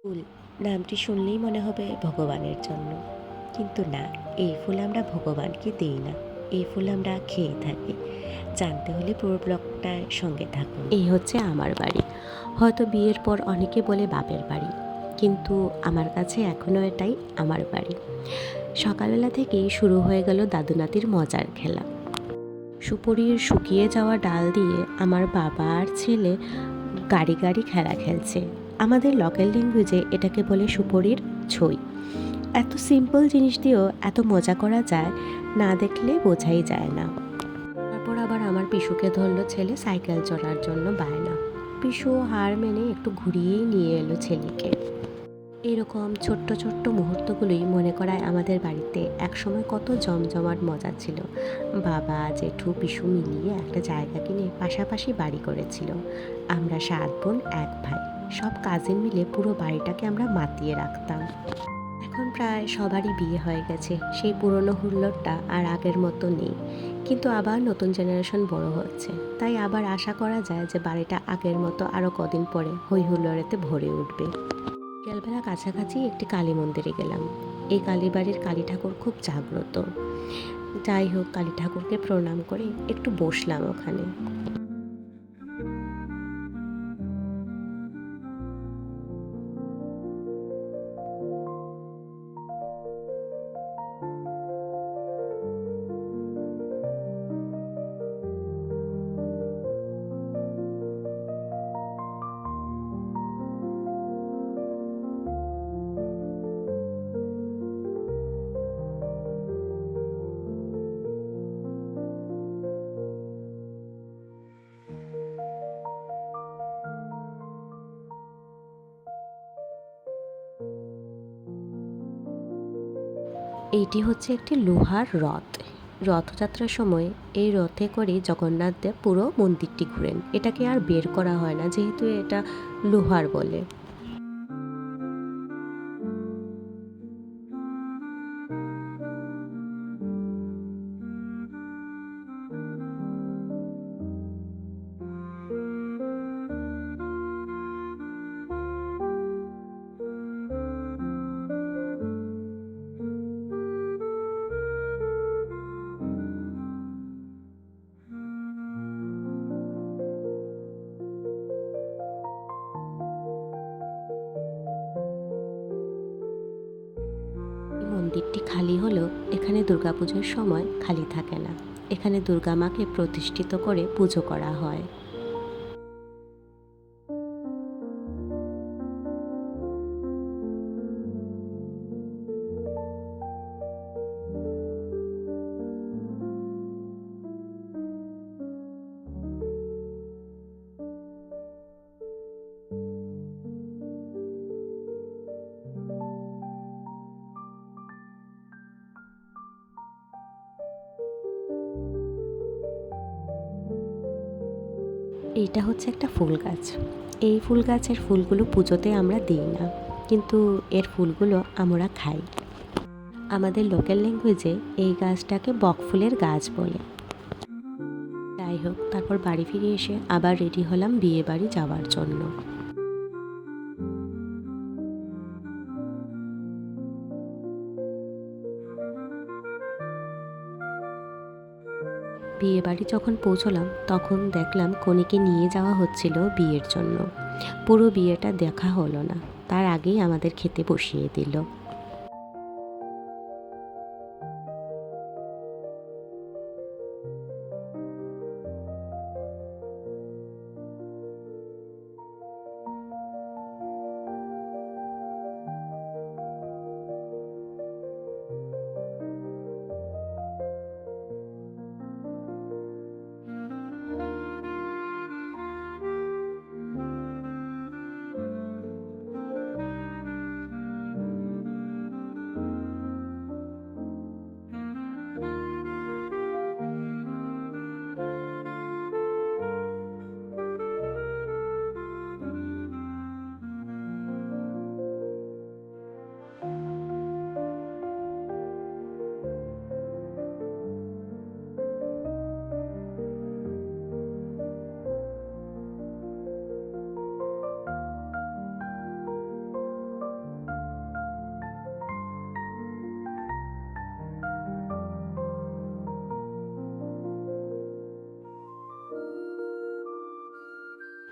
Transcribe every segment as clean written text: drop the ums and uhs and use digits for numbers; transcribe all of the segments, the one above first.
ফুল নামটি শুনলেই মনে হবে ভগবানের জন্য, কিন্তু না, এই ফুল আমরা ভগবানকে দিই না। এই ফুল আমরা খেয়ে থাকি। জানতে হলে পুরো ব্লগটার সঙ্গে থাকুন। এই হচ্ছে আমার বাড়ি। হয়তো বিয়ের পর অনেকে বলে বাপের বাড়ি, কিন্তু আমার কাছে এখনও এটাই আমার বাড়ি। সকালবেলা থেকেই শুরু হয়ে গেল দাদু নাতির মজার খেলা। সুপুরির শুকিয়ে যাওয়া ডাল দিয়ে আমার বাবা আর ছেলে গাড়ি গাড়ি খেলা খেলছে। আমাদের লোকাল ল্যাঙ্গুয়েজে এটাকে বলে সুপুরির ছই। এত সিম্পল জিনিস দিয়েও এত মজা করা যায়, না দেখলে বোঝাই যায় না। তারপর আবার আমার পিসুকে ধরলো ছেলে সাইকেল চড়ার জন্য বায়না। পিসু হার মেনে একটু ঘুরিয়েই নিয়ে এলো ছেলেকে। এরকম ছোট্ট ছোট্ট মুহূর্তগুলোই মনে করায় আমাদের বাড়িতে একসময় কত জমজমাট মজা ছিল। বাবা জেঠু পিসু মিলিয়ে একটা জায়গা কিনে পাশাপাশি বাড়ি করেছিল। আমরা 7 বোন 1 ভাই, সব কাজিন মিলে পুরো বাড়িটাকে আমরা মাতিয়ে রাখতাম। এখন প্রায় সবারই বিয়ে হয়ে গেছে, সেই পুরনো হুল্লোড়টা আর আগের মতো নেই। কিন্তু আবার নতুন জেনারেশন বড় হচ্ছে, তাই আবার আশা করা যায় যে বাড়িটা আগের মতো আরও কদিন পরে হই হুল্লোড়েতে ভরে উঠবে। বিকেলবেলা কাছাকাছি একটি কালী মন্দিরে গেলাম। এই কালীবাড়ির কালী ঠাকুর খুব জাগ্রত। যাই হোক, কালী ঠাকুরকে প্রণাম করে একটু বসলাম ওখানে। এইটি হচ্ছে একটি লোহার রথ। রথযাত্রার সময় এই রথে করে জগন্নাথ দেব পুরো মন্দিরটি ঘুরেন। এটাকে আর বের করা হয় না, যেহেতু এটা লোহার বলে। এই মন্দিরটি খালি হলেও এখানে দুর্গাপুজোর সময় খালি থাকে না। এখানে দুর্গা মাকে প্রতিষ্ঠিত করে পুজো করা হয়। এইটা হচ্ছে একটা ফুল গাছ। এই ফুল গাছের ফুলগুলো পুজোতে আমরা দিই না, কিন্তু এর ফুলগুলো আমরা খাই। আমাদের লোকাল ল্যাঙ্গুয়েজে এই গাছটাকে বকফুলের গাছ বলে। যাই হোক, তারপর বাড়ি ফিরে এসে আবার রেডি হলাম বিয়ে বাড়ি যাওয়ার জন্য। বিয়ে বাড়ি যখন পৌঁছলাম তখন দেখলাম কনেকে নিয়ে যাওয়া হচ্ছিল বিয়ের জন্য। পুরো বিয়েটা দেখা হলো না, তার আগেই আমাদের খেতে বসিয়ে দিল।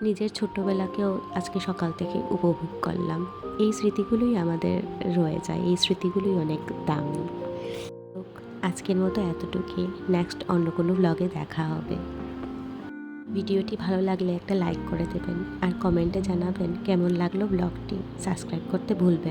নিজের ছোট্টবেলাকেও আজকে সকাল থেকে উপভোগ করলাম। এই স্মৃতিগুলোই আমাদের রয়ে যায়, এই স্মৃতিগুলোই অনেক দামি। তো আজকের মতো এতটুকুই। নেক্সট অন্য কোনো ব্লগে দেখা হবে। ভিডিওটি ভালো লাগলে একটা লাইক করে দেবেন আর কমেন্টে জানাবেন কেমন লাগলো ব্লগটি। সাবস্ক্রাইব করতে ভুলবেন না।